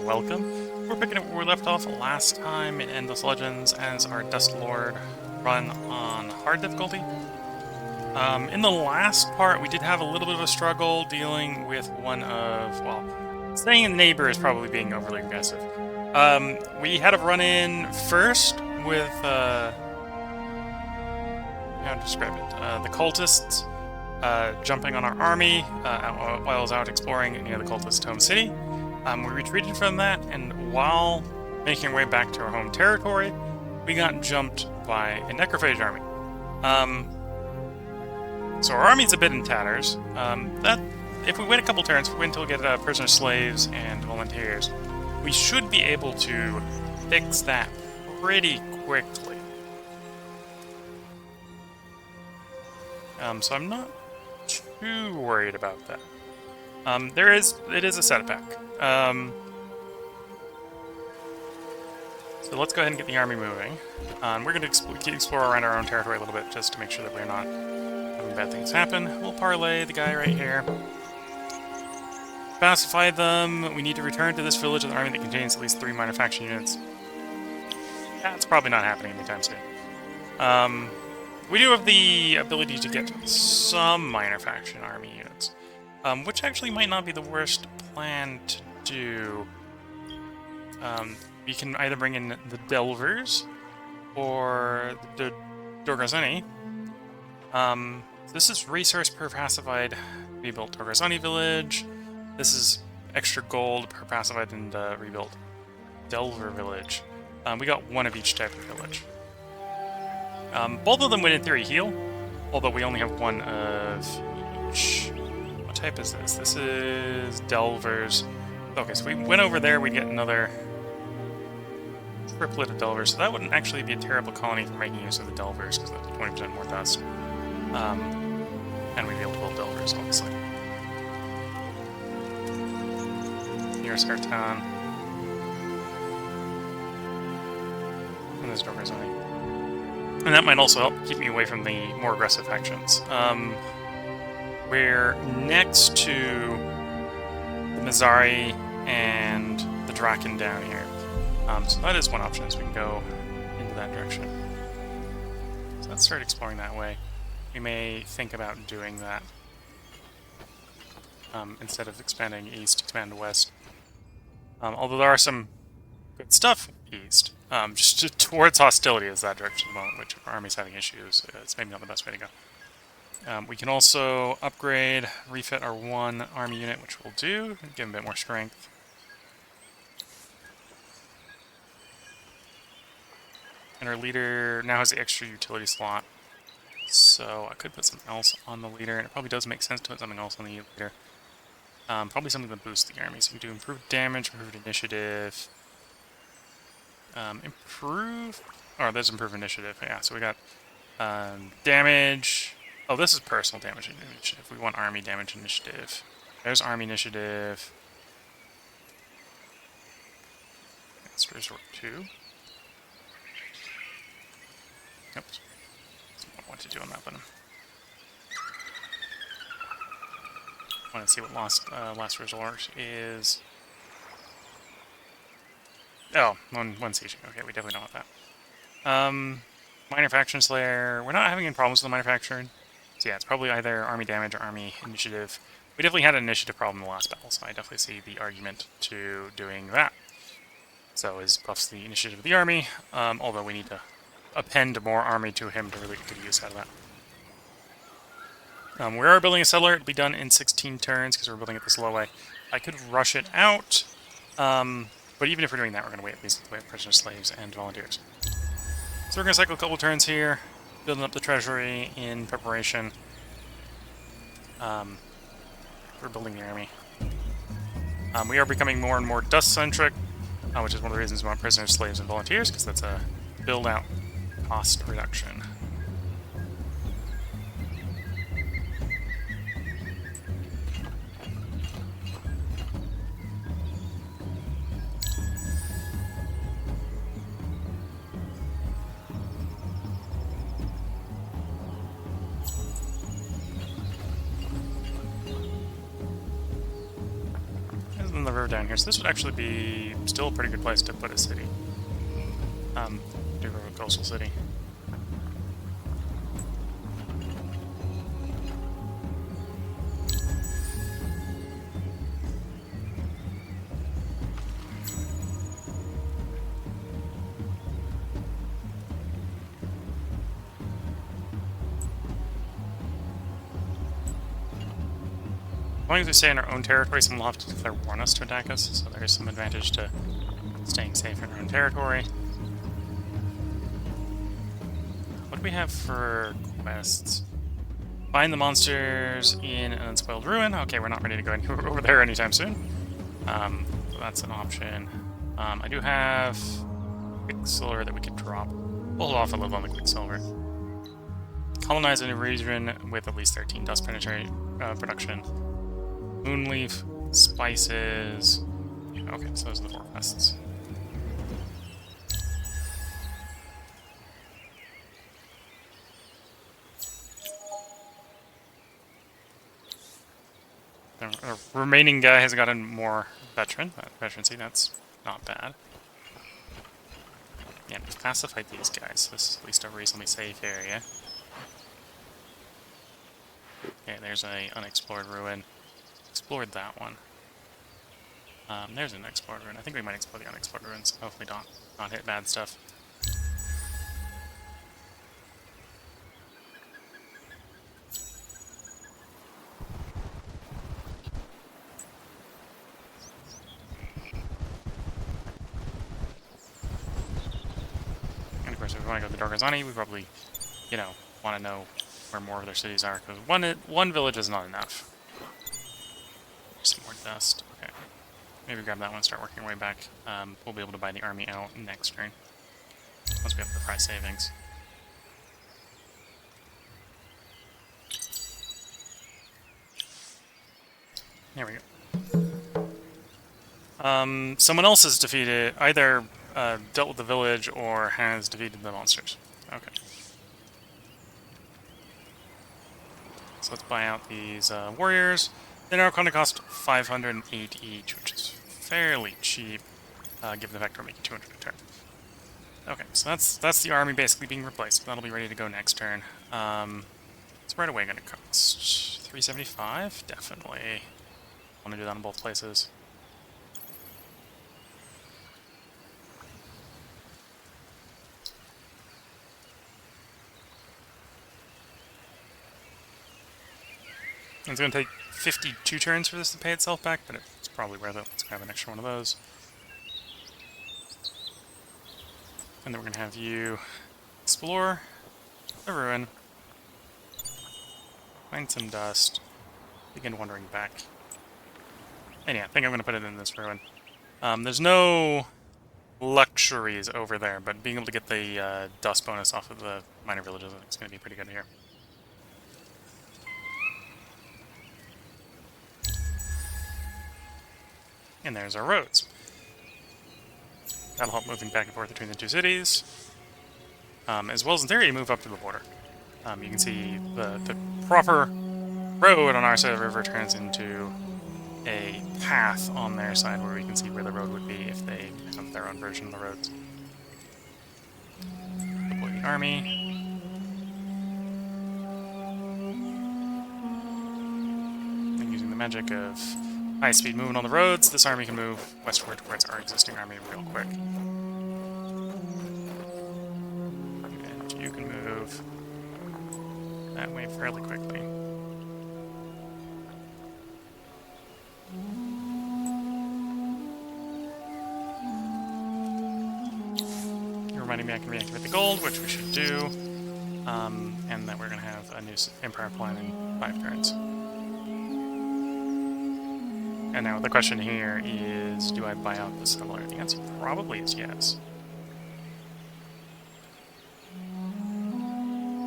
and welcome. We're picking up where we left off last time in Endless Legends as our Dust Lord run on hard difficulty. In the last part, we did have a little bit of a struggle dealing with one of, well, saying a neighbor is probably being overly aggressive. We had a run-in first with, how to describe it, the cultists jumping on our army while I was out exploring near the cultist home city. We retreated from that, and while making our way back to our home territory, we got jumped by a necrophage army. So our army's a bit in tatters. That if we wait a couple turns, if we wait until we get prisoner slaves and volunteers, we should be able to fix that pretty quickly. So I'm not too worried about that. It is a setup pack. So let's go ahead and get the army moving. We're going to explore around our own territory a little bit just to make sure that we're not having bad things happen. We'll parlay the guy right here. Pacify them. We need to return to this village with an army that contains at least 3 minor faction units. That's probably not happening anytime soon. We do have the ability to get some minor faction army units, which actually might not be the worst plan to do. We can either bring in the Delvers or the Dorgazani. This is resource per pacified rebuilt Dorgazani village. This is extra gold per pacified and rebuilt Delver village. We got one of each type of village. Both of them would in theory heal, although we only have one of each. What type is this? This is Delvers. Okay, so we went over there, we'd get another triplet of Delvers, so that wouldn't actually be a terrible colony for making use of the Delvers, because that's 20% more dust. And we'd be able to build Delvers, obviously. Here's our town. And there's Dorgazani. And that might also help keep me away from the more aggressive factions. We're next to the Mizari and the Draken down here. So that is one option, so we can go into that direction. So let's start exploring that way. We may think about doing that. Instead of expanding east, expand west. Although there are some good stuff east. Just towards hostility is that direction at the moment, which if our army's having issues, it's maybe not the best way to go. We can also upgrade, refit our one army unit, which we'll do, give them a bit more strength. And our leader now has the extra utility slot, so I could put something else on the leader, and it probably does make sense to put something else on the leader. Probably something to boost the army, so we can do improved damage, improved initiative. There's improved initiative, yeah, so we got damage. Oh, this is personal damage and initiative. We want army damage initiative. There's army initiative. Let's resort 2. Nope. Don't know what to do on that button. I want to see what last resort is. Oh, one siege. Okay, we definitely don't want that. Minor faction slayer. We're not having any problems with the minor faction. So yeah, it's probably either army damage or army initiative. We definitely had an initiative problem in the last battle, so I definitely see the argument to doing that. So his buffs the initiative of the army, although we need to append more army to him to really get good use out of that. We are building a settler. It'll be done in 16 turns because we're building it this low way. I could rush it out. But even if we're doing that, we're going to wait at least until we have prisoner slaves and volunteers. So we're going to cycle a couple turns here, building up the treasury in preparation. We're building the army. We are becoming more and more dust-centric, which is one of the reasons we want prisoners, slaves, and volunteers, because that's a build-out cost reduction. the river down here, so this would actually be still a pretty good place to put a city. Do a coastal city. As long as we stay in our own territory, someone will have to declare war on us to attack us, so there is some advantage to staying safe in our own territory. What do we have for quests? Find the monsters in an unspoiled ruin. Okay, we're not ready to go over there anytime soon. So that's an option. I do have Quicksilver that we could drop. We'll hold off a little on the Quicksilver. Colonize a new region with at least 13 dust production. Moonleaf, spices. Okay, so those are the 4 quests. The remaining guy has gotten more veterancy, that's not bad. Yeah, we've pacified these guys. This is at least a reasonably safe area. Okay, there's a unexplored ruin. Explored that one. There's an unexplored ruin. I think we might explore the unexplored ruins. Hopefully not hit bad stuff. And of course, if we want to go to the Dorghazani, we probably, want to know where more of their cities are, because one village is not enough. Some more dust. Okay. Maybe grab that one, start working our way back. We'll be able to buy the army out next turn. Once we have the price savings. There we go. Someone else has defeated, either dealt with the village or has defeated the monsters. Okay. So let's buy out these warriors. They now going to cost 508 each, which is fairly cheap, given the fact we're making 200 a turn. Okay, so that's the army basically being replaced. That'll be ready to go next turn. What's right away going to cost? 375? Definitely. I want to do that in both places. It's going to take 52 turns for this to pay itself back, but it's probably worth it. Let's grab an extra one of those. And then we're going to have you explore the ruin, find some dust, begin wandering back. And yeah, I think I'm going to put it in this ruin. There's no luxuries over there, but being able to get the dust bonus off of the minor villages is going to be pretty good here. And there's our roads. That'll help moving back and forth between the two cities, as well as in theory move up to the border. You can see the proper road on our side of the river turns into a path on their side where we can see where the road would be if they have their own version of the roads. Deploy the army. And using the magic of high-speed movement on the roads, this army can move westward towards our existing army real quick. And you can move that way fairly quickly. You're reminding me I can reactivate the gold, which we should do, and that we're going to have a new Empire plan in 5 turns. And now the question here is, do I buy out the settler? The answer probably is yes.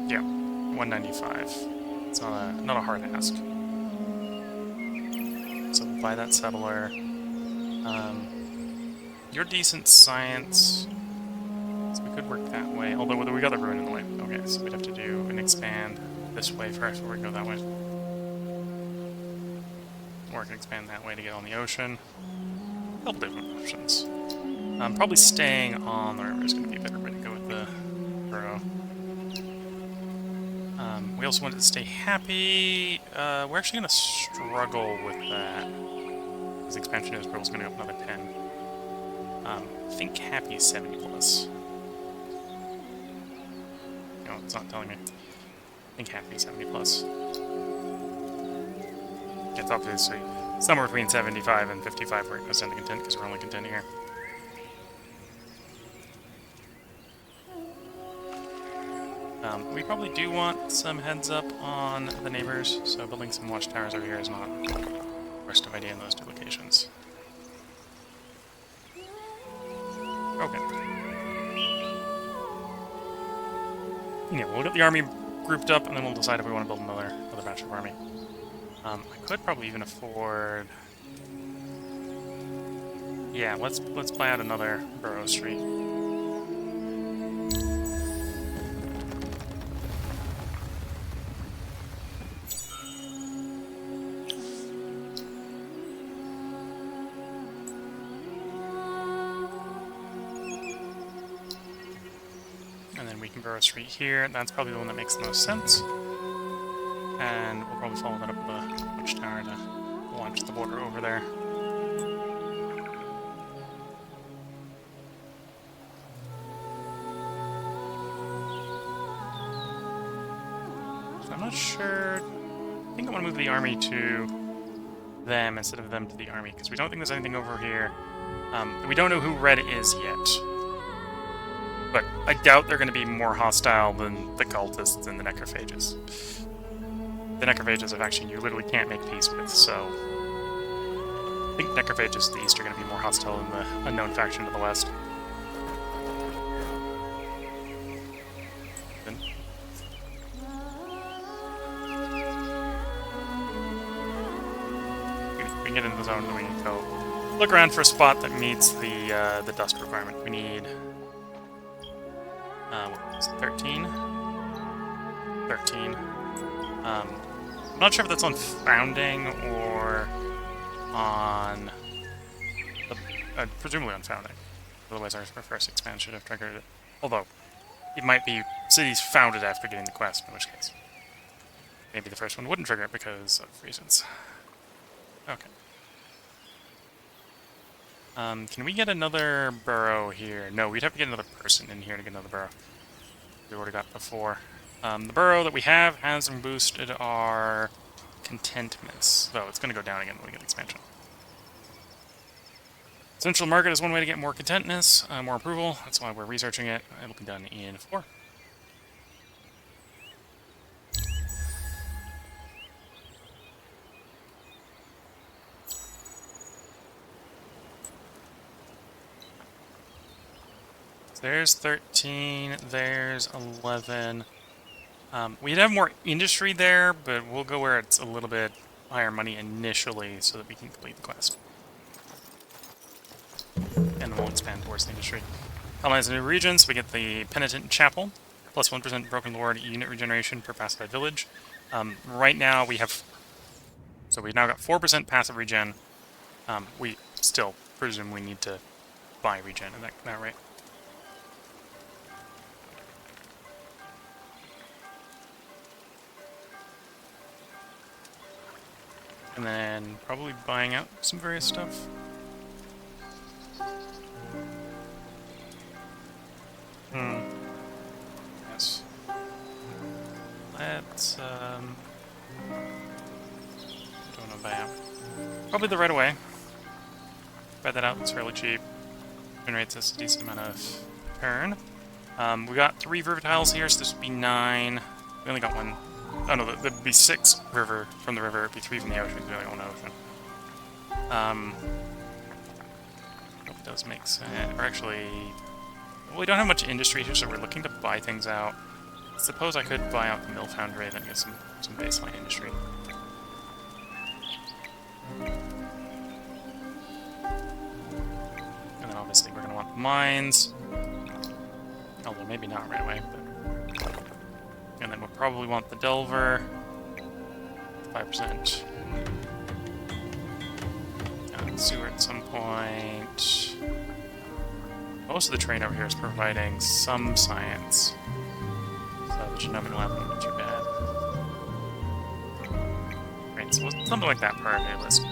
Yeah, 195. It's not a hard ask. So we'll buy that settler. You're decent science, so we could work that way. Although we got the ruin in the way. Okay, so we'd have to do an expand this way first before we go that way. Or I can expand that way to get on the ocean. couple different options. Probably staying on the river is going to be a better way to go with the burrow. We also wanted to stay happy. We're actually going to struggle with that. This expansion is probably going to go up another 10. I think happy is 70 plus. No, it's not telling me. I think happy is 70 plus. It's obviously somewhere between 75 and 55 where it goes down to content, because we're only content here. We probably do want some heads up on the neighbors, so building some watchtowers over here is not the worst of idea in those two locations. Okay. Yeah, we'll get the army grouped up, and then we'll decide if we want to build another batch of army. I could probably even afford... Yeah, let's buy out another Burrow Street. And then we can Burrow Street here. That's probably the one that makes the most sense. And we'll probably follow that up with a watchtower to launch the border over there. So I'm not sure. I think I want to move the army to them instead of them to the army, because we don't think there's anything over here. We don't know who Red is yet. But I doubt they're going to be more hostile than the cultists and the necrophages. The necrophages are faction you literally can't make peace with, so I think necrophages to the east are going to be more hostile than the unknown faction to the west. Then. We can get into the zone, and we can go look around for a spot that meets the dust requirement. We need what was it, 13? 13. I'm not sure if that's on Founding or on presumably on Founding. Otherwise our first expansion should have triggered it. Although, it might be cities founded after getting the quest, in which case maybe the first one wouldn't trigger it because of reasons. Okay. Can we get another burrow here? No, we'd have to get another person in here to get another burrow. We already got before. The burrow that we have hasn't boosted our contentments, though it's going to go down again when we get expansion. Central market is one way to get more contentness, more approval. That's why we're researching it. It'll be done in 4. There's 13, there's 11. We'd have more industry there, but we'll go where it's a little bit higher money initially so that we can complete the quest. And then we'll expand towards the industry. Colonize new regions, we get the Penitent Chapel, plus 1% Broken Lord unit regeneration per pacified village. Right now we have... So we've now got 4% passive regen. We still presume we need to buy regen at that rate. And then probably buying out some various stuff. Yes. Let's, don't want to buy out. Probably the right away. Buy that out, it's fairly cheap. Generates us a decent amount of turn. We got 3 river tiles here, so this would be 9. We only got 1. Oh no, there'd be 6 river from the river, it'd be 3 from the ocean, we only got 1 ocean. Hope it does make sense. Or actually, well, we don't have much industry here, so we're looking to buy things out. I suppose I could buy out the mill foundry and get some baseline industry. And then obviously we're going to want mines. Although maybe not right away, but... And then we'll probably want the Delver, 5%. sewer at some point. Most of the terrain over here is providing some science. So the genomic lab wouldn't be too bad. Right, so something like that per our list.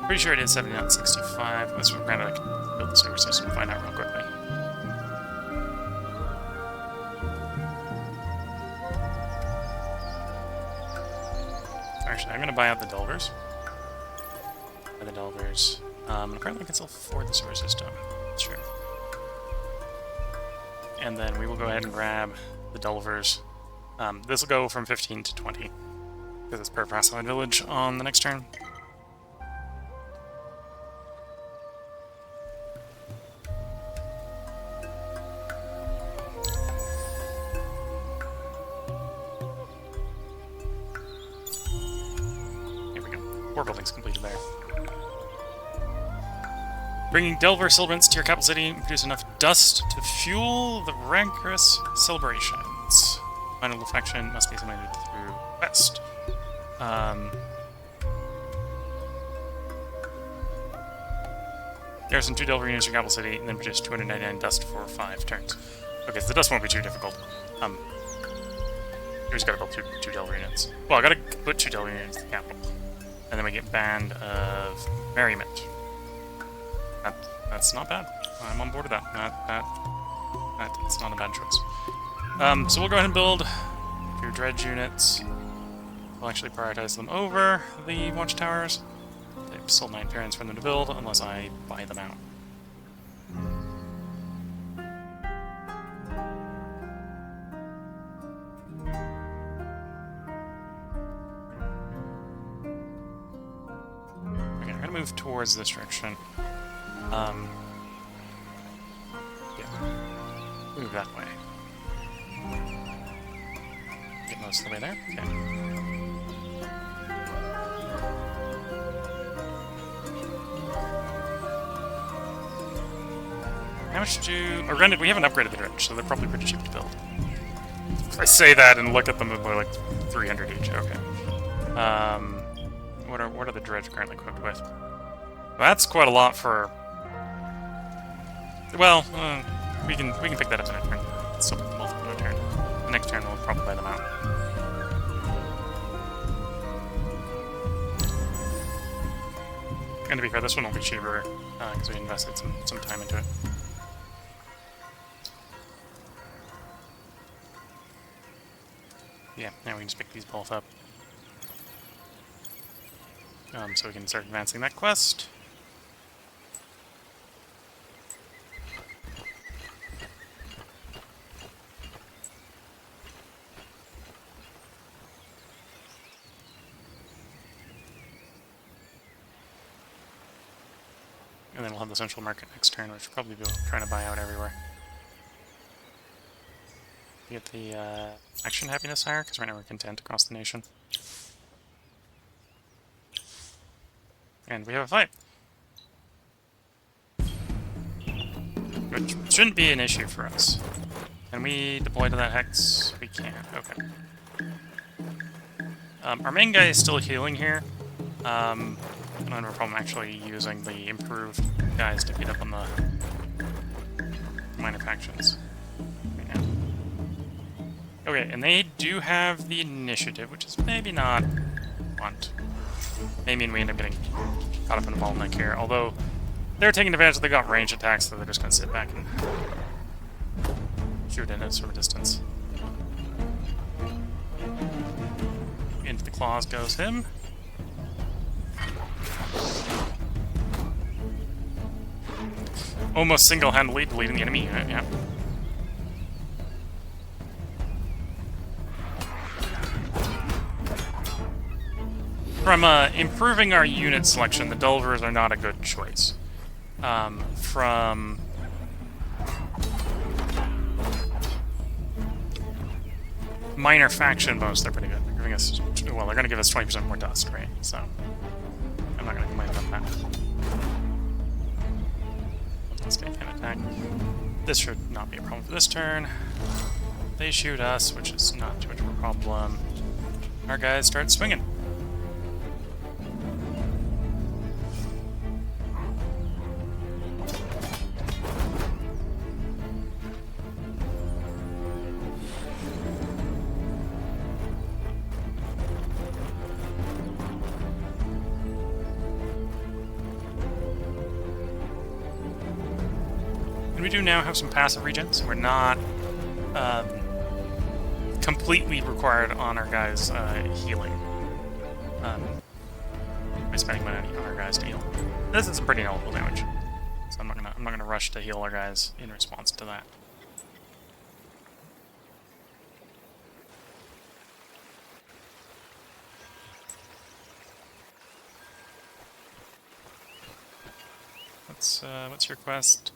Pretty sure it is 70, not 65. Let's granted I can build the sewer system and find out real quickly. Actually, I'm gonna buy out the Delvers. Buy the Delvers. And apparently I can still afford the sewer system. Sure. And then we will go ahead and grab the Delvers. This will go from 15 to 20. Because it's per Pacified Village on the next turn. Four buildings completed there. Bringing Delver celebrants to your capital city and produce enough dust to fuel the rancorous celebrations. Final affection must be submitted through quest. Garrison 2 Delver units in your capital city and then produce 299 dust for 5 turns. Okay, so the dust won't be too difficult. We just gotta build two Delver units. Well, I gotta put 2 Delver units in the capital. And then we get Band of Merriment. That's not bad. I'm on board with that. That's not a bad choice. So we'll go ahead and build a few dredge units. We'll actually prioritize them over the watchtowers. They've still 9 turns for them to build, unless I buy them out. Move towards this direction. Yeah. Move that way. Get most of the way there. Okay. How much do... Oh, granted, we haven't upgraded the dredge, so they're probably pretty cheap to build. I say that and look at them and they're like 300 each. Okay. What are the dredge currently equipped with? Well, that's quite a lot for... Well, we can pick that up in a turn. So multiple in a turn. The next turn we'll probably buy them out. And to be fair, this one will be cheaper because we invested some time into it. Yeah, now we can just pick these both up. So we can start advancing that quest. And then we'll have the central market next turn, which will probably be trying to buy out everywhere. Get the action happiness higher, because right now we're content across the nation. And we have a fight. Which shouldn't be an issue for us. Can we deploy to that hex? We can. Okay. Our main guy is still healing here. I don't have a problem actually using the improved guys to beat up on the minor factions right now. Okay, and they do have the initiative, which is maybe not want. May mean we end up getting caught up in a bottleneck here, although they're taking advantage that they got range attacks, so they're just going to sit back and shoot in at sort of distance. Into the claws goes him. Almost single-handedly deleting the enemy unit, yeah. From improving our unit selection, the Delvers are not a good choice. From minor faction bonus, they're pretty good. They're giving us, well, they're going to give us 20% more dust, right? So I'm not going to complain about that. This guy can attack. This should not be a problem for this turn. They shoot us, which is not too much of a problem. Our guys start swinging. we do now have some passive regen, so we're not completely required on our guys healing. By spending money on our guys to heal. This is some pretty notable damage, so I'm not gonna rush to heal our guys in response to that. What's your quest?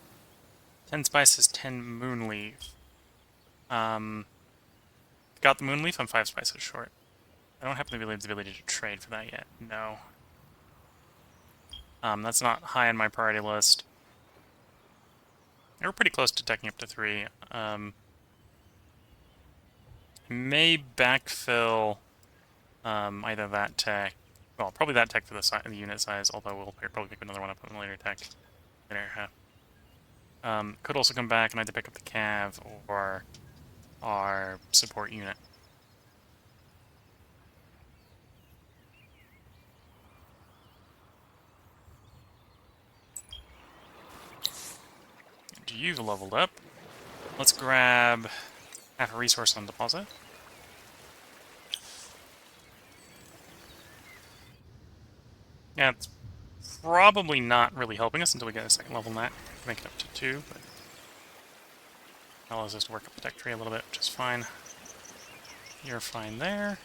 10 spices, 10 moonleaf. Got the moonleaf, I'm 5 spices short. I don't happen to have the ability to trade for that yet. No. That's not high on my priority list. We're pretty close to teching up to 3. May backfill either that tech, well, probably that tech for the unit size, although we'll probably pick another one up on the later tech. Could also come back and either pick up the cav or our support unit. You've leveled up. Let's grab half a resource on deposit. Yeah, it's probably not really helping us until we get a second level net to make it up to 2, but allows us to work up the tech tree a little bit, which is fine. You're fine there.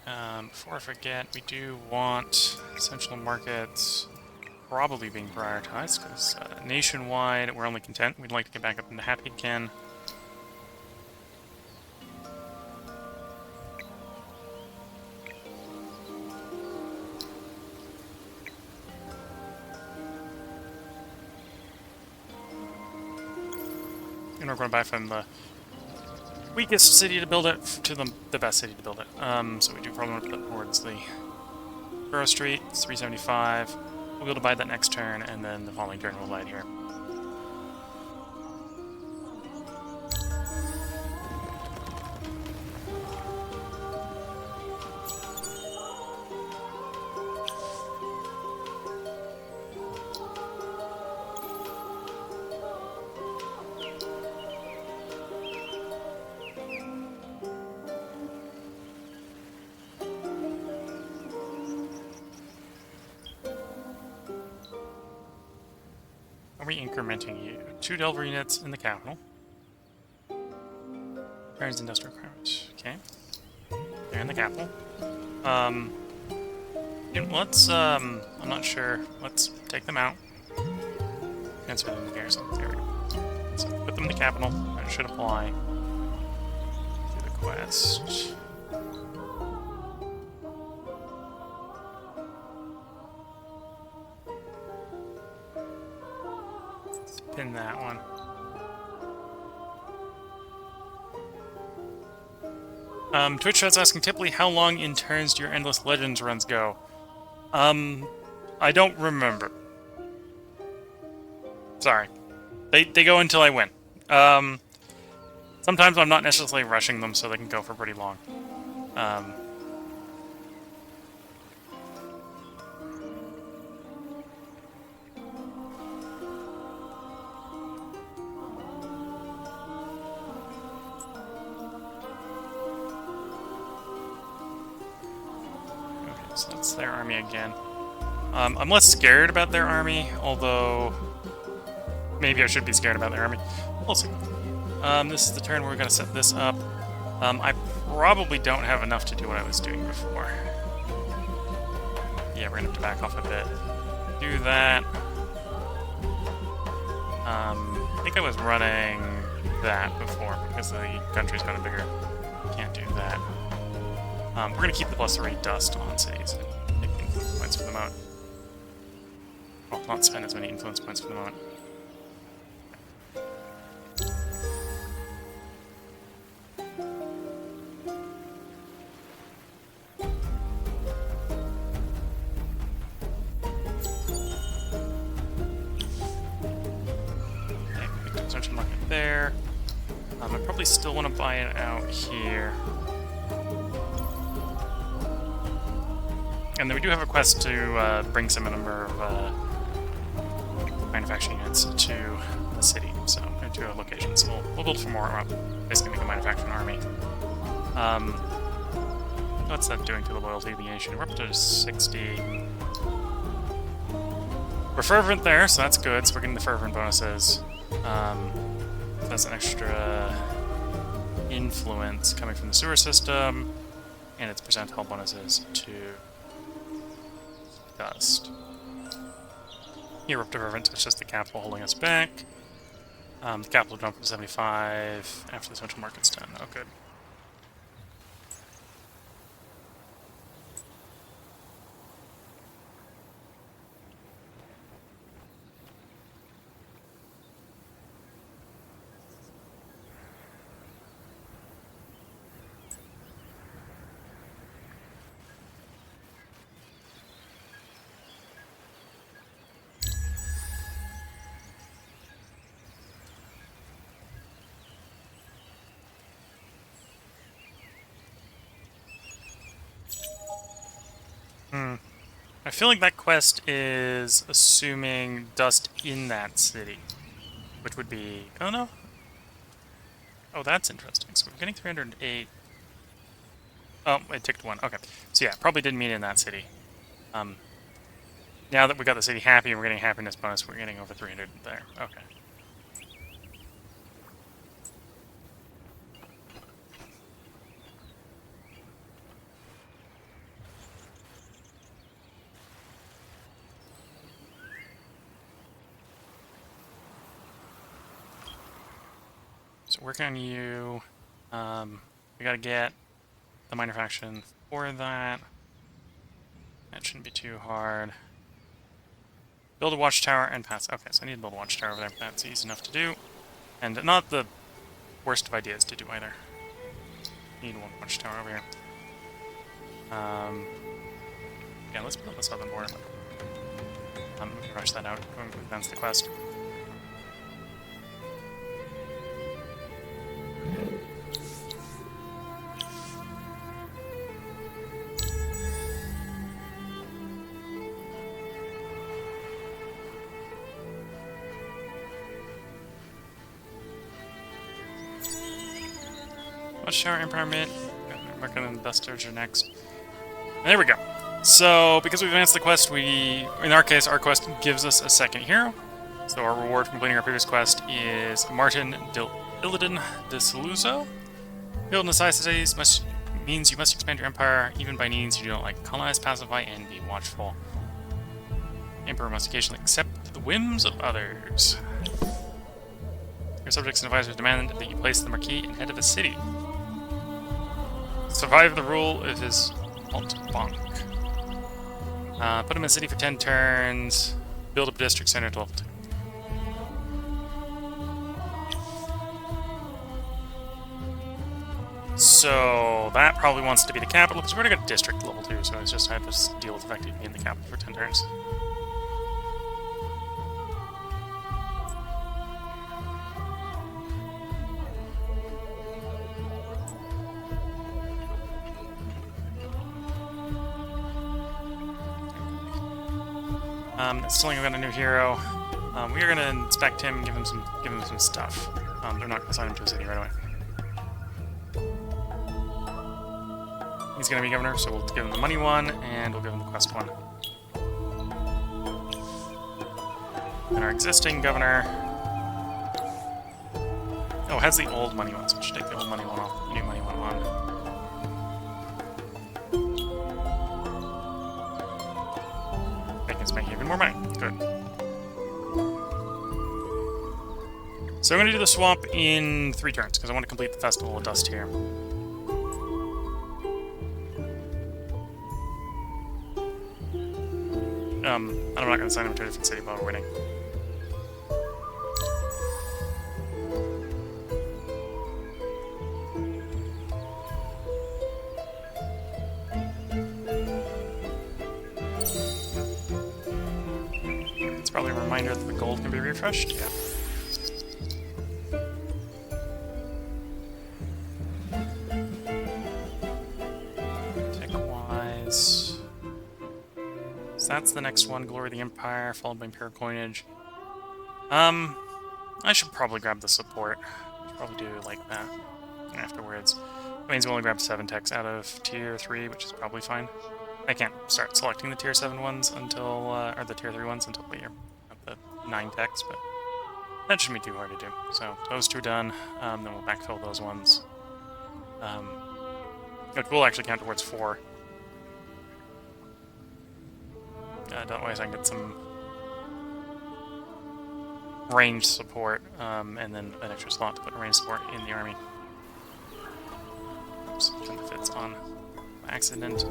Before I forget, we do want essential markets probably being prioritized, because nationwide, we're only content. We'd like to get back up into happy again. And we're going to buy from the weakest city to build it to the best city to build it. So we do probably want to put it towards the Borough Street. It's 375. We'll be able to buy that next turn, and then the following turn we'll buy it here. Are we incrementing you? 2 Delver units in the capital. Turns industrial requirements. Okay. They're in the capital. Let's, I'm not sure. Let's take them out. Transfer them to garrison. There we go. So put them in the capital. That should apply to the quest. Pin that one. Twitch chat's asking Tipley, how long in turns do your Endless Legends runs go? I don't remember. Sorry. They go until I win. Sometimes I'm not necessarily rushing them, so they can go for pretty long. So that's their army again. I'm less scared about their army, although maybe I should be scared about their army. We'll see. This is the turn where we're going to set this up. I probably don't have enough to do what I was doing before. Yeah, we're going to have to back off a bit. Do that. I think I was running that before because the country's gotten bigger. Can't do that. We're going to keep the +3 dust on cities and make influence points for the moment. Well, not spend as many influence points for the moment. Okay, consumption market there. I probably still want to buy it out here. And then we do have a quest to bring some number of manufacturing units to the city, so to a location. So we'll build for more. Well, basically make a manufacturing army. What's that doing to the loyalty of the nation? We're up to 60. We're fervent there, so that's good. So we're getting the fervent bonuses. That's an extra influence coming from the sewer system, and it's percent health bonuses to dust. Here we're up to fervent, so it's just the capital holding us back. The capital jumped from 75 after the central market's done. Oh, good. I feel like that quest is assuming dust in that city, which would be... Oh, no. Oh, that's interesting. So we're getting 308. Oh, it ticked 1. Okay. So yeah, probably didn't mean in that city. Now that we got the city happy and we're getting happiness bonus, we're getting over 300 there. Okay. So working on you. We gotta get the minor faction for that. That shouldn't be too hard. Build a watchtower and pass. Okay, so I need to build a watchtower over there. That's easy enough to do. And not the worst of ideas to do either. Need one watchtower over here. Yeah, let's build the southern border. We can rush that out when we advance the quest. Watchtower Empire Mid. Working on the Dust Surger next. And there we go. So, because we've advanced the quest, in our case, our quest gives us a second hero. So our reward for completing our previous quest is Martin Illidan de Saluzzo. Build necessities means you must expand your empire, even by means you do not like. Colonize, pacify, and be watchful. Emperor must occasionally accept the whims of others. Your subjects and advisors demand that you place the Marquis in head of a city. Survive the rule of his Alt Bonk. Put him in a city for 10 turns. Build up a district center to level 2. So that probably wants to be the capital, because we already got district level 2, so it's just I have to deal with the fact that being the capital for 10 turns. Still ain't got a new hero. We are gonna inspect him and give him some stuff. They're not gonna assign him to a city right away. He's gonna be governor, so we'll give him the money one, and we'll give him the quest one. And our existing governor... Oh, has the old money one, so we should take the old money one off, the new money one on. Making even more money. Good. So I'm going to do the swamp in 3 turns, because I want to complete the Festival of Dust here. I'm not going to assign him to a different city while we're waiting. Probably a reminder that the gold can be refreshed. Yeah. Tech-wise... So that's the next one, Glory of the Empire, followed by Imperial Coinage. I should probably grab the support. I should probably do like that afterwards. That means we only grab 7 techs out of tier 3, which is probably fine. I can't start selecting the tier 7 ones until, or the tier 3 ones until we are at the 9 techs, but that shouldn't be too hard to do. So those 2 done, then we'll backfill those ones. It will actually count towards 4. Otherwise I can get some range support, and then an extra slot to put range support in the army. Oops, benefits on accident.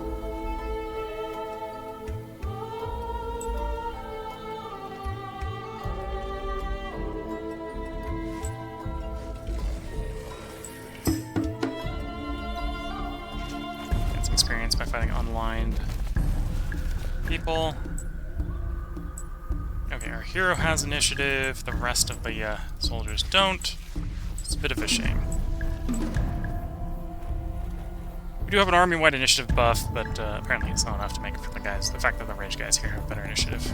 Get some experience by fighting unlined people. Okay, our hero has initiative, the rest of the soldiers don't. It's a bit of a shame. We do have an army-wide initiative buff, but apparently it's not enough to make it for the guys. The fact that the range guys here have better initiative.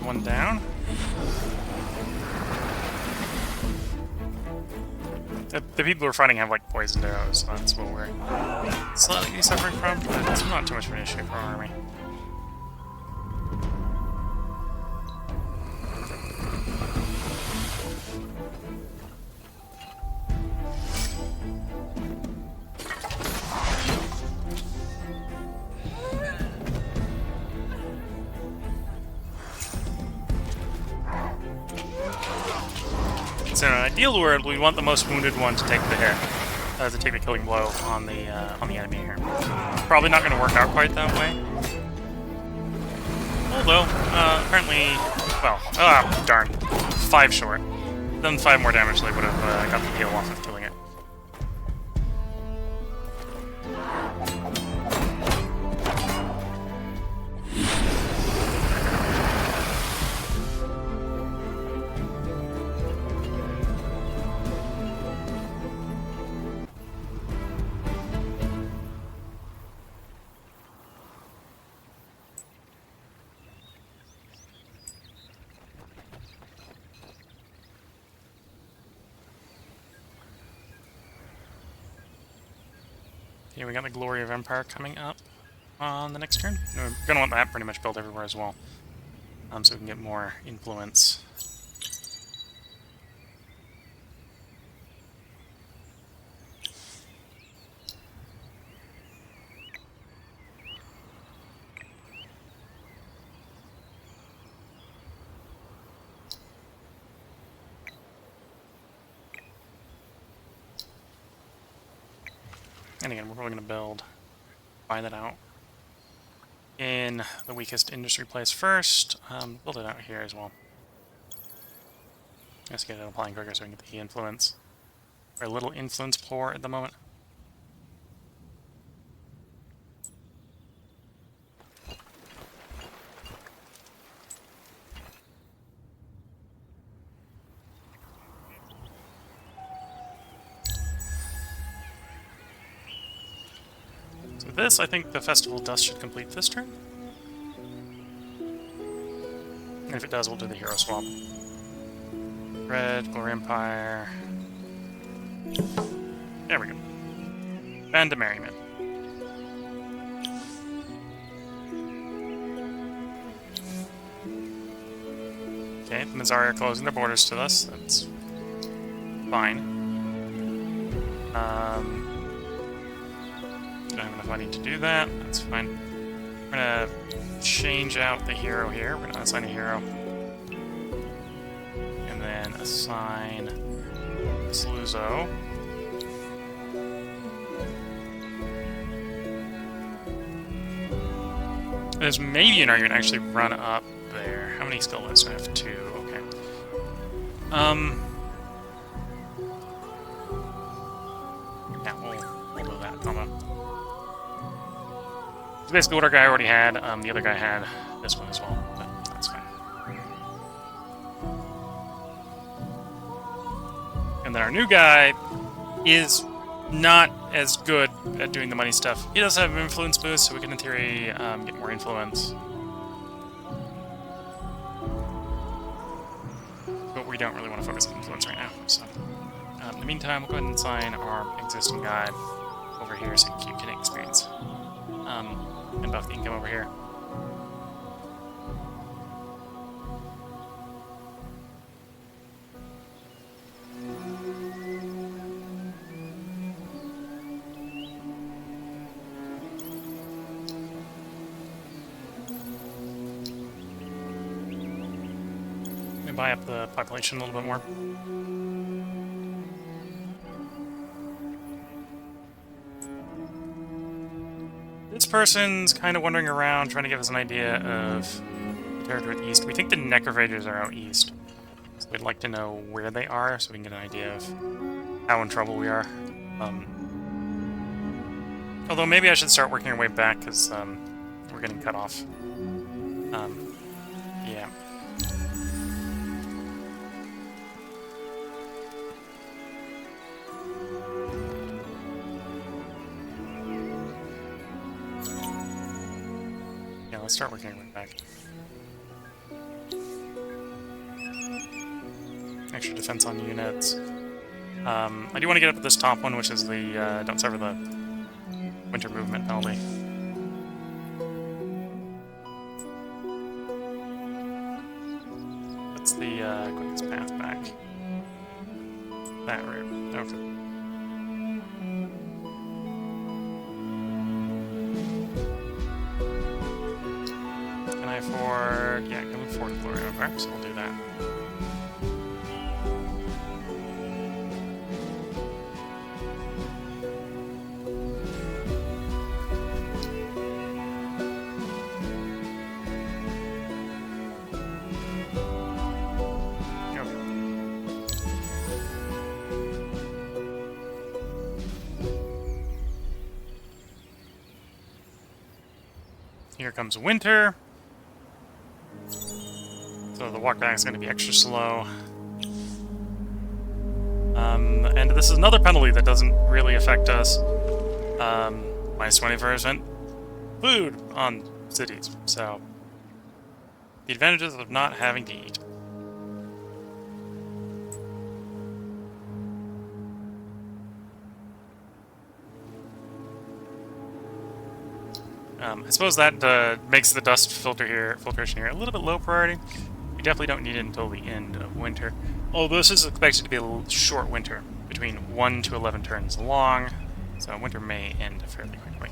One down. The people we're fighting have like poisoned arrows, so that's what we're slightly suffering from, but it's not too much of an issue for our army. So in an ideal world, we want the most wounded one to take the hit, to take the killing blow on the enemy here. Probably not going to work out quite that way. Although, apparently, well, darn, 5 short. Then 5 more damage, so they would have got the heal off of killing it. Here we got the Glory of Empire coming up on the next turn. We're going to want that pretty much built everywhere as well, so we can get more influence. And again, we're probably going to buy that out in the weakest industry place first. Build it out here as well. Let's get it applying quicker so we can get the influence. We're a little influence poor at the moment. This, I think the Festival of Dust should complete this turn. And if it does, we'll do the hero swap. Red, Glory Empire. There we go. Band of Merrymen. Okay, the Mizari are closing their borders to us. That's fine. Don't have enough money to do that. That's fine. We're gonna change out the hero here. We're gonna assign a hero. And then assign Sluzo. There's maybe an argument to actually run up there. How many skill lists do I have? 2. Okay. Yeah, we'll do that combo. It's basically what our guy already had. The other guy had this one as well, but that's fine. And then our new guy is not as good at doing the money stuff. He does have an influence boost, so we can, in theory, get more influence. But we don't really want to focus on influence right now, so... in the meantime, we'll go ahead and assign our existing guy over here so he can keep getting experience. And buff the income over here. Buy up the population a little bit more. This person's kind of wandering around, trying to give us an idea of the territory to the east. We think the Necrophages are out east. So we'd like to know where they are, so we can get an idea of how in trouble we are. Although maybe I should start working our way back, because we're getting cut off. Yeah. Let's start working our way back. Extra defense on units. I do want to get up at this top one, which is the don't suffer the winter movement penalty. That's the quickest path back. That route. Okay. Yeah, can move forward Glory over, so we'll do that. Here comes winter. So the walk back is going to be extra slow. And this is another penalty that doesn't really affect us. Minus 20% food on cities. So the advantages of not having to eat. I suppose that makes the dust filtration here a little bit low priority. We definitely don't need it until the end of winter. Although this is expected to be a little short winter, between 1 to 11 turns long, so winter may end fairly quickly.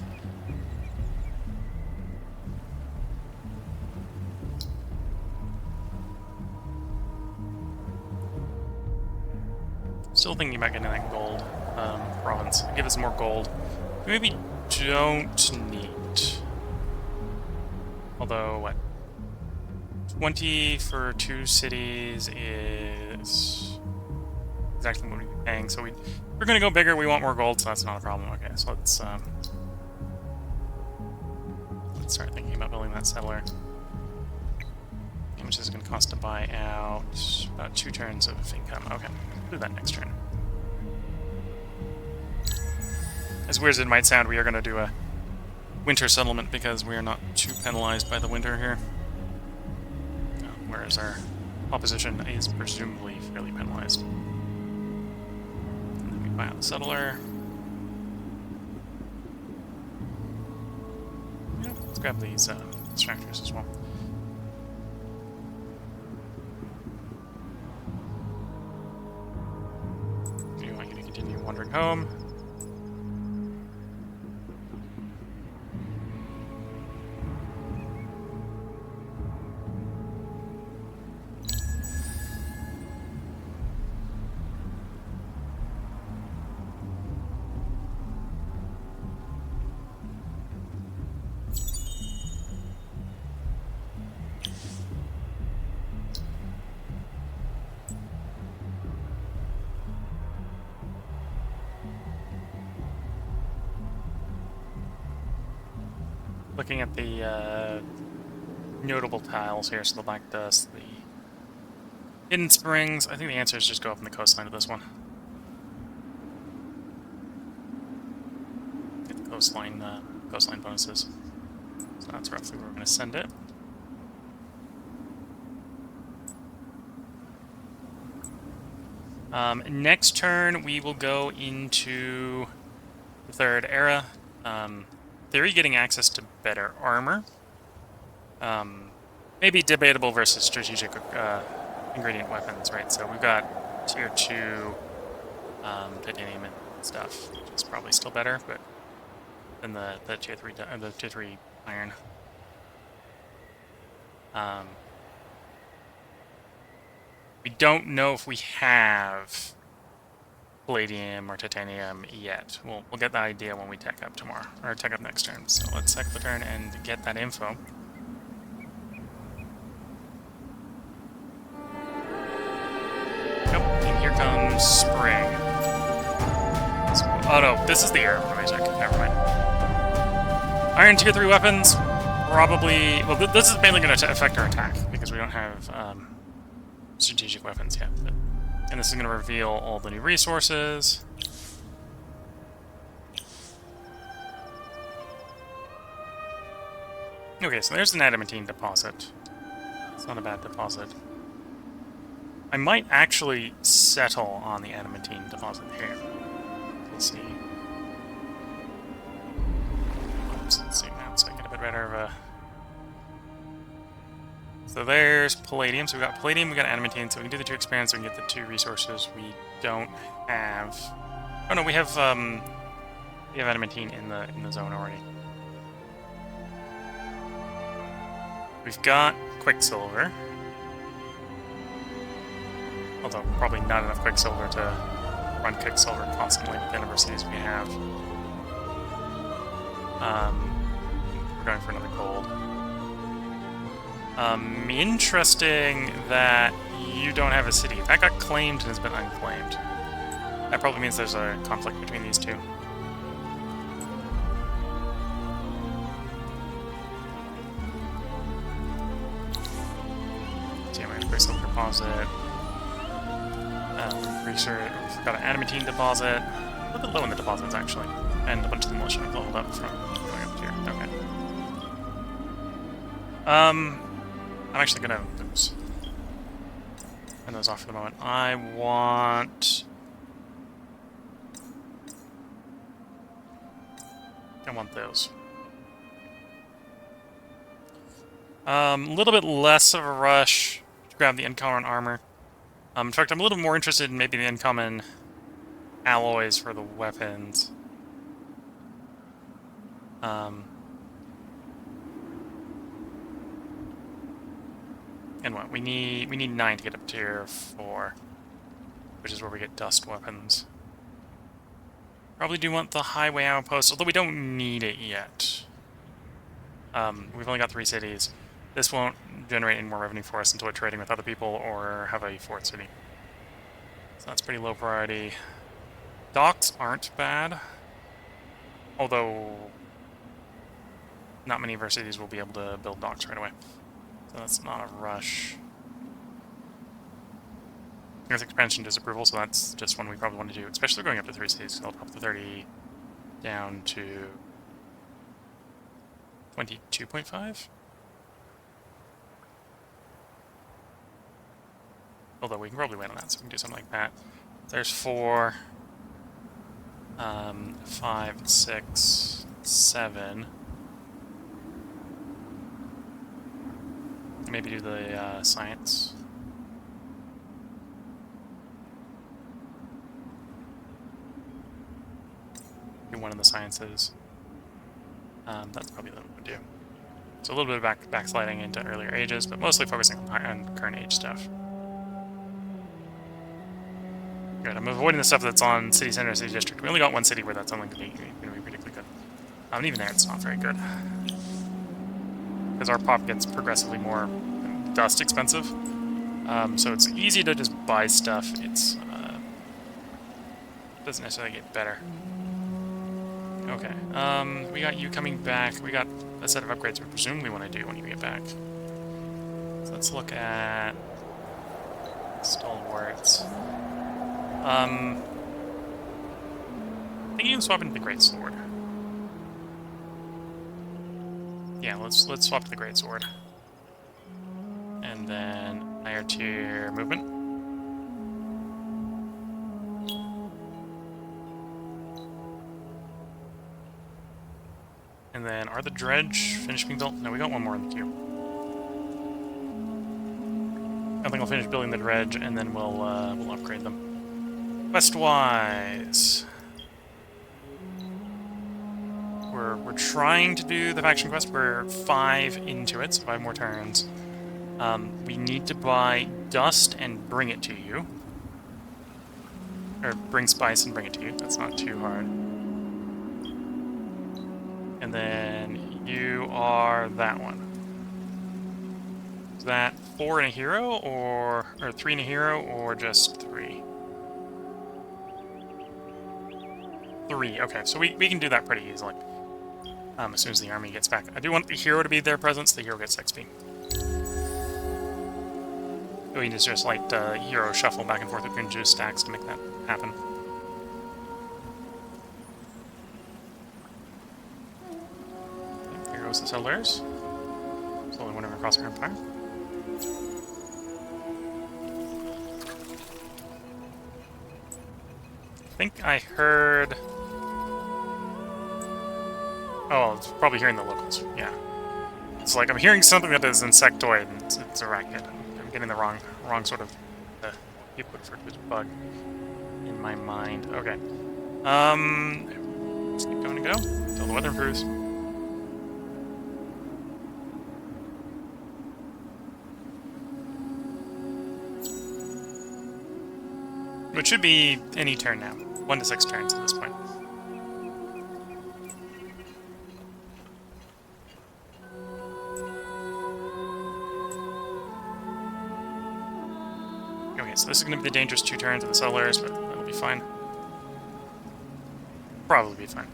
Still thinking about getting that gold province. Give us more gold. We maybe don't need. Although, what? 20 for 2 cities is exactly what we'd be paying. So we're going to go bigger. We want more gold, so that's not a problem. Okay, so let's start thinking about building that settler. How much is it going to cost to buy out? About 2 turns of income. Okay, do that next turn. As weird as it might sound, we are going to do a winter settlement because we are not too penalized by the winter here. Whereas our opposition is presumably fairly penalized. And then we buy out the settler. Yeah, let's grab these extractors as well. We want you to continue wandering home. looking at the notable tiles here, so the Black Dust, the Hidden Springs. I think the answer is just go up on the coastline of this one. Get the coastline bonuses. So that's roughly where we're going to send it. Next turn, we will go into the third era. Theory getting access to better armor. Maybe debatable versus strategic ingredient weapons, right? So we've got tier 2 titanium and stuff, which is probably still better, but than the tier 3 iron. We don't know if we have palladium or titanium yet. We'll get that idea when we tech up tomorrow, or tech up next turn. So let's tech the turn and get that info. Yep, and here comes spring. So, oh no, this is the era of music. Never mind. Iron tier 3 weapons, probably. Well, this is mainly going to affect our attack because we don't have strategic weapons yet. And this is going to reveal all the new resources. Okay, so there's an adamantine deposit. It's not a bad deposit. I might actually settle on the adamantine deposit here. Let's see. Oops, let's see now so I get a bit better of a... So there's palladium. So we've got palladium, we've got adamantine, so we can do the 2 experiments, so we can get the 2 resources we don't have. Oh no, we have adamantine in the zone already. We've got quicksilver. Although probably not enough quicksilver to run quicksilver constantly with the universities we have. We're going for another gold. Interesting that you don't have a city. That got claimed and has been unclaimed. That probably means there's a conflict between these two. See, I'm going to quicksilver deposit. Research. We've got an adamantine deposit. A little bit low in the deposits, actually. And a bunch of the militia have leveled up from going up here. Okay. I'm actually gonna oops. Turn those off for the moment. I want those. A little bit less of a rush to grab the uncommon armor. In fact, I'm a little more interested in maybe the uncommon alloys for the weapons. And what? We need 9 to get up to tier 4, which is where we get dust weapons. Probably do want the highway outpost, although we don't need it yet. We've only got 3 cities. This won't generate any more revenue for us until we're trading with other people or have a 4th city. So that's pretty low priority. Docks aren't bad, although not many of our cities will be able to build docks right away. So that's not a rush. Earth expansion disapproval, so that's just one we probably want to do, especially going up to 3 cities, so I'll drop the 30 down to 22.5. Although we can probably wait on that, so we can do something like that. There's 4, 5, 6, 7. Maybe do the science. Do one of the sciences. That's probably what we'll do. So a little bit of backsliding into earlier ages, but mostly focusing on current age stuff. Good. I'm avoiding the stuff that's on city center, city district. We only got 1 city where that's only going to be particularly good. And even there, it's not very good. Because our pop gets progressively more dust expensive. So it's easy to just buy stuff. It's doesn't necessarily get better. Okay, we got you coming back. We got a set of upgrades we presumably want to do when you get back. So let's look at stalwarts. I think you can swap into the greatsword. Yeah, let's swap to the greatsword. And then higher tier movement. And then, are the dredge finished being built? No, we got one more in the queue. I think I'll finish building the dredge, and then we'll upgrade them. Quest-wise, we're trying to do the faction quest. We're 5 into it, so 5 more turns. We need to buy dust and bring it to you. Or bring spice and bring it to you. That's not too hard. And then you are that one. Is that 4 in a hero, or 3 in a hero, or just 3? 3, okay, so we can do that pretty easily. As soon as the army gets back. I do want the hero to be their presence, the hero gets XP. We can just like hero shuffle back and forth between juice stacks to make that happen. Okay, here goes the settlers. Slowly winning across our empire. I think I heard... Oh, it's probably hearing the locals, yeah. It's like I'm hearing something that is insectoid, and it's arachnid. I'm getting the wrong sort of you put for this bug in my mind. Okay. Let's keep going and go until the weather improves. Which should be any turn now. 1 to 6 turns at this point. Okay, so this is going to be the dangerous 2 turns of the settlers, but that'll be fine. Probably be fine.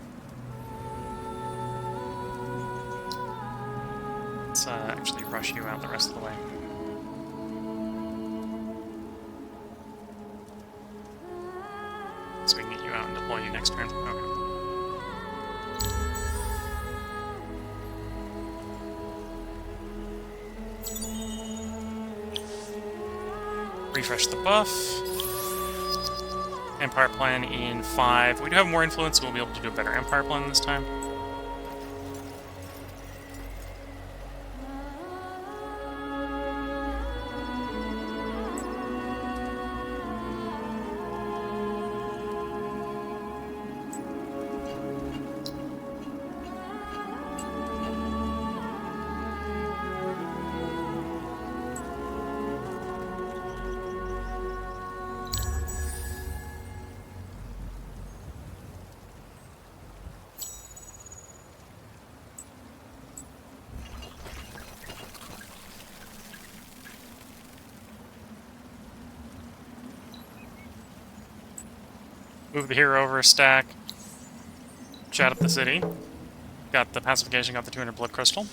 Let's actually rush you out the rest of the way. So we can get you out and deploy you next turn. Okay. Refresh the buff. Empire plan in 5. We do have more influence, so we'll be able to do a better Empire plan this time. Move the hero over a stack. Chat up the city. Got the pacification, got the 200 blood crystal.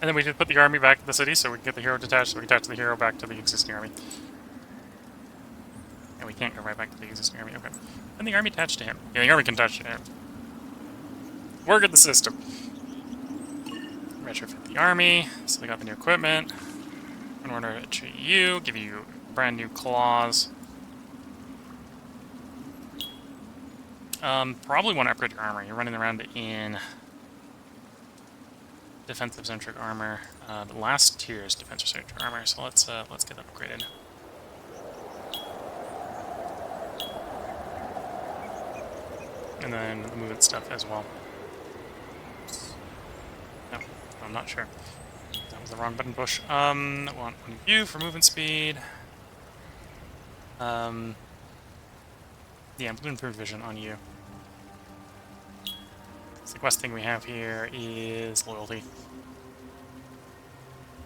And then we just put the army back to the city so we can get the hero detached, so we attach the hero back to the existing army. And we can't go right back to the existing army, okay. And the army attached to him. Yeah, the army can attach to him. Work at the system. Retrofit the army, so we got the new equipment. In order to treat you, give you brand new claws. Probably want to upgrade your armor. You're running around in defensive centric armor. The last tier is defensive centric armor, so let's get that upgraded. And then the movement stuff as well. No, I'm not sure. That was the wrong button push. I want one of you for movement speed. Yeah, I'm going to improve vision on you. The quest thing we have here is loyalty.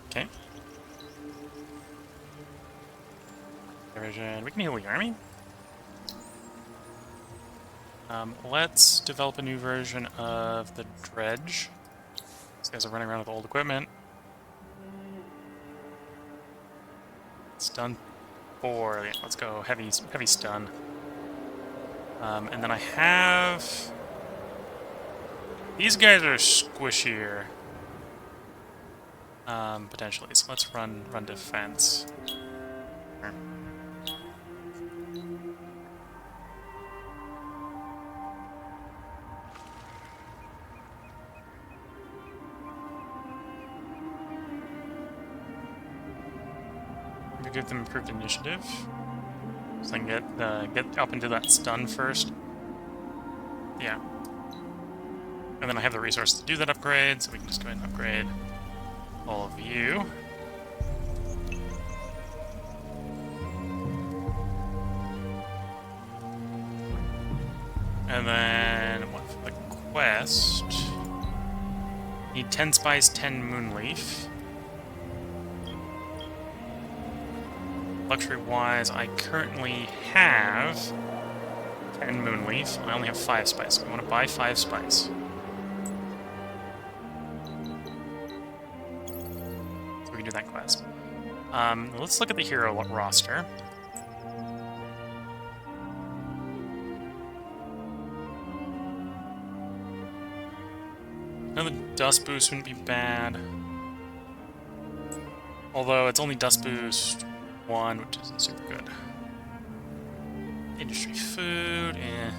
Okay. Version. We can heal your army. Let's develop a new version of the Dredge. These guys are running around with old equipment. Stun 4. Yeah, let's go heavy stun. And then I have... These guys are squishier. Potentially. So let's run defense. Sure. Give them improved initiative, so I can get up into that stun first. Yeah, and then I have the resource to do that upgrade, so we can just go ahead and upgrade all of you. And then what for the quest? Need 10 spice, 10 moonleaf. Luxury-wise, I currently have 10 moonleaf. I only have 5 spice. So we want to buy 5 spice. So we can do that quest. Let's look at the hero roster. Another dust boost wouldn't be bad. Although it's only dust boost 1, which isn't super good. Industry food, I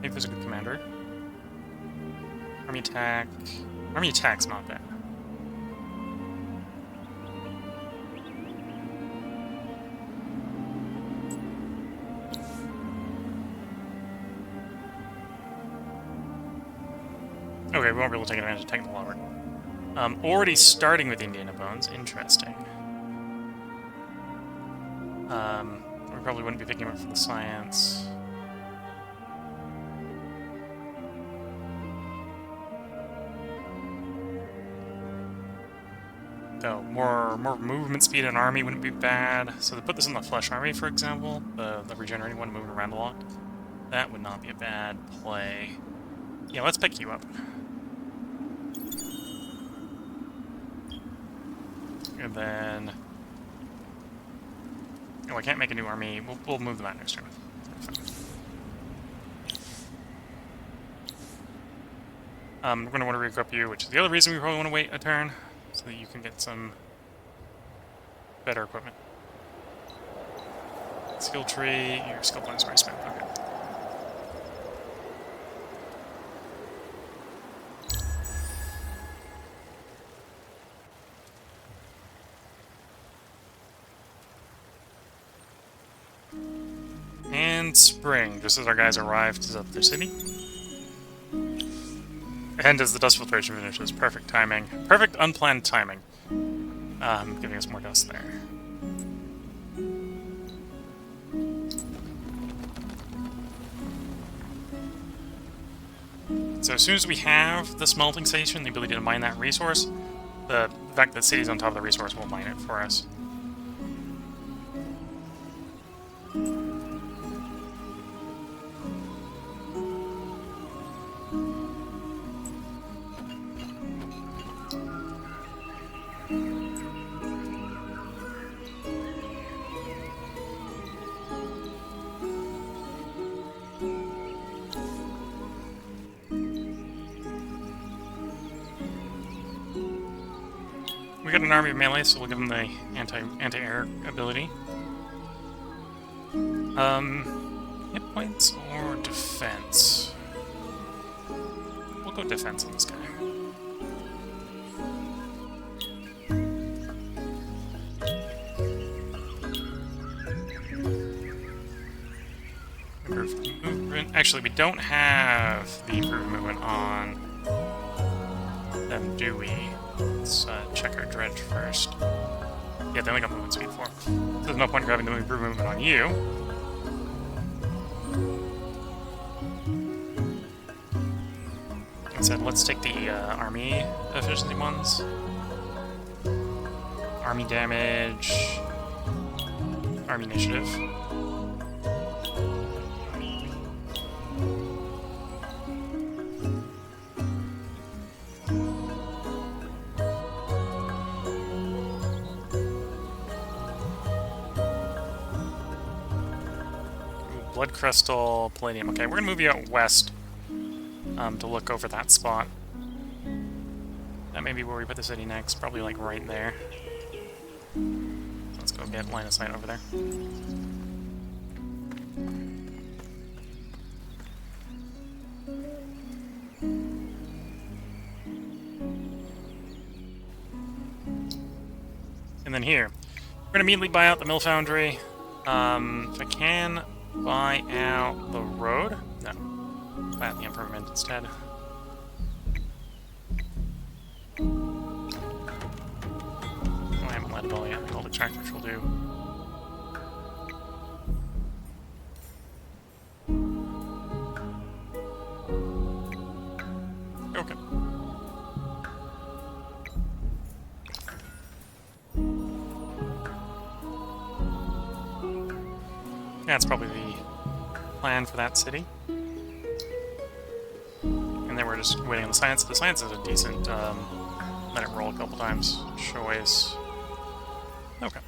think there's a good commander. Army attack. Army attack's not bad. Okay, we won't be able to take advantage of technical lover. Already starting with Indiana Bones. Interesting. We probably wouldn't be picking him up for the science. So, more movement speed in army wouldn't be bad. So to put this in the flesh army, for example, the regenerating one moving around a lot, that would not be a bad play. Yeah, let's pick you up. And then... Oh, I can't make a new army. We'll move them out next turn. We're going to want to regroup you, which is the other reason we probably want to wait a turn, so that you can get some better equipment. Skill tree, your skill points are spent. Okay. And spring, just as our guys arrive to their city. And as the dust filtration finishes, perfect timing. Perfect unplanned timing. Giving us more dust there. So as soon as we have the smelting station, the ability to mine that resource, the fact that the city's on top of the resource will mine it for us. We got an army of melee, so we'll give them the anti-air ability. Hit points or defense? We'll go defense on this guy. Improved movement. Actually, we don't have the improved movement on them, do we? Let's check our dredge first. Yeah, they only got movement speed 4. So there's no point in grabbing the improved movement on you. Instead, let's take the army efficiency ones. Army damage. Army initiative. Blood crystal, palladium. Okay, we're gonna move you out west to look over that spot. That may be where we put the city next, probably like right there. Let's go get line of sight over there. And then here, we're gonna immediately buy out the mill foundry. If I can buy out the road, no, buy out the improvement instead. I haven't let it all yet. All the tractors will do. Okay. That's probably the plan for that city. And then we're just waiting on the science. The science is a decent, let it roll a couple times. Choice. Okay.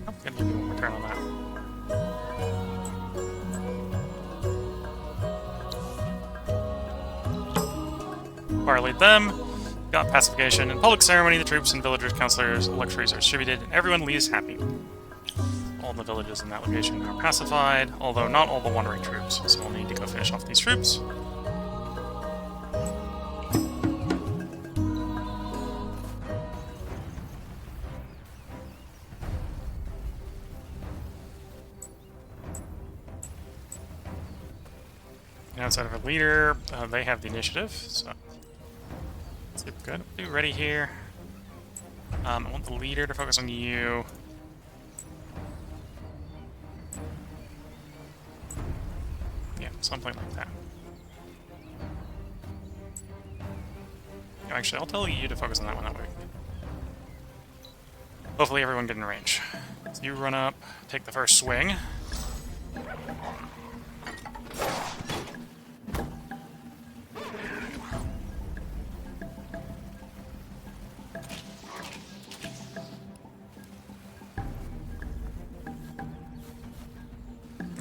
Oh, gonna give you one more turn on that. Parlayed them, got pacification. In public ceremony, the troops and villagers, councilors, luxuries are distributed, and everyone leaves happy. All the villages in that location are pacified, although not all the wandering troops, so we'll need to go finish off these troops. Outside of a leader, they have the initiative, so super good. Be ready here. I want the leader to focus on you. Yeah, something like that. Actually, I'll tell you to focus on that one that way. Hopefully everyone get in range. So you run up, take the first swing.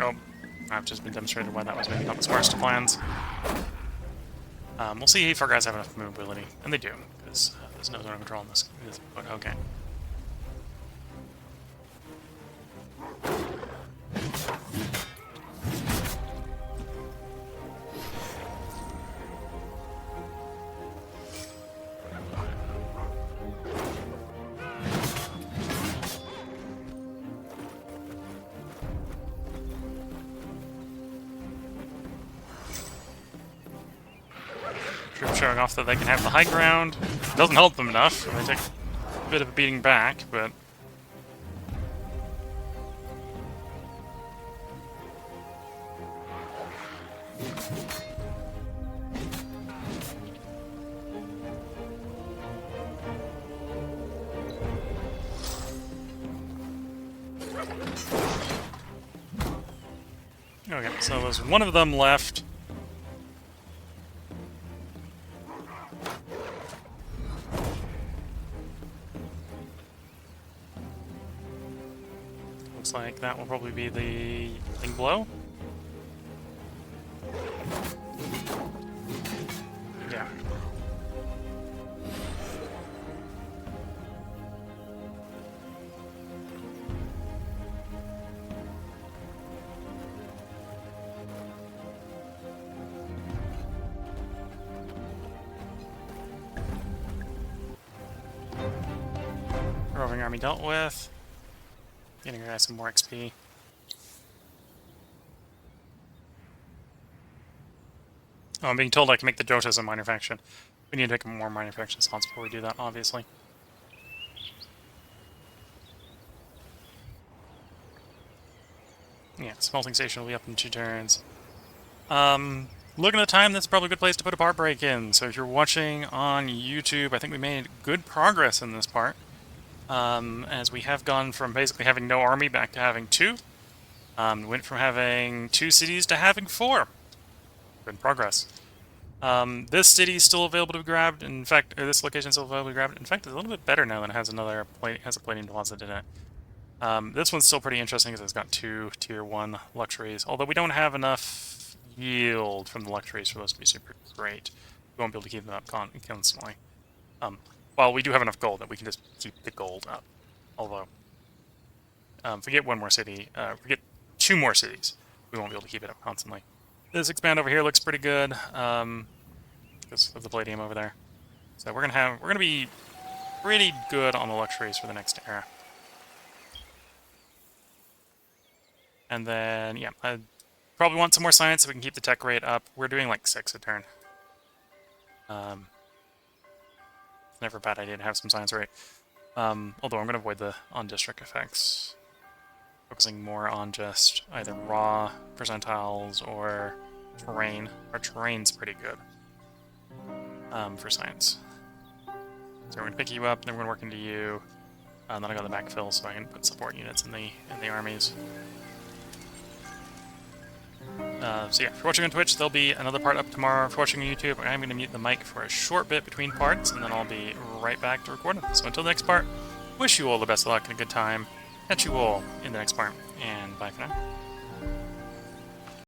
Oh, I've just been demonstrated why that was maybe not the smartest of plans. We'll see if our guys have enough mobility, and they do, because there's no zone of control in this. But okay. Troops showing off that they can have the high ground. Doesn't help them enough. They take a bit of a beating back, but... Okay, so there's one of them left. Looks like that will probably be the thing blow. Yeah. Roving army dealt with. Getting your guys some more XP. Oh, I'm being told I can make the Jotas a minor faction. We need to make more minor faction slots before we do that, obviously. Yeah, smelting station will be up in 2 turns. Looking at the time, that's probably a good place to put a part break in. So if you're watching on YouTube, I think we made good progress in this part. As we have gone from basically having no army back to having 2. Went from having 2 cities to having 4. Good progress. This city is still available to be grabbed. In fact, this location is still available to be grabbed. In fact, it's a little bit better now than it has has a plating deposit in it. This one's still pretty interesting because it's got 2 tier 1 luxuries. Although we don't have enough yield from the luxuries for those to be super great. We won't be able to keep them up constantly. Well, we do have enough gold that we can just keep the gold up. Although, if we get 1 more city, if we get 2 more cities, we won't be able to keep it up constantly. This expand over here looks pretty good, because of the palladium over there. So we're gonna be pretty good on the luxuries for the next era. And then, yeah, I probably want some more science so we can keep the tech rate up. We're doing like 6 a turn. It's never a bad idea to have some science rate. Although I'm going to avoid the on-district effects. Focusing more on just either raw percentiles or terrain. Our terrain's pretty good for science. So we're going to pick you up, then we're going to work into you. Then I got the backfill so I can put support units in the armies. So yeah, if you're watching on Twitch, there'll be another part up tomorrow. If you're watching on YouTube, I'm going to mute the mic for a short bit between parts, and then I'll be right back to record it. So until the next part, wish you all the best of luck and a good time. Catch you all in the next part, and bye for now.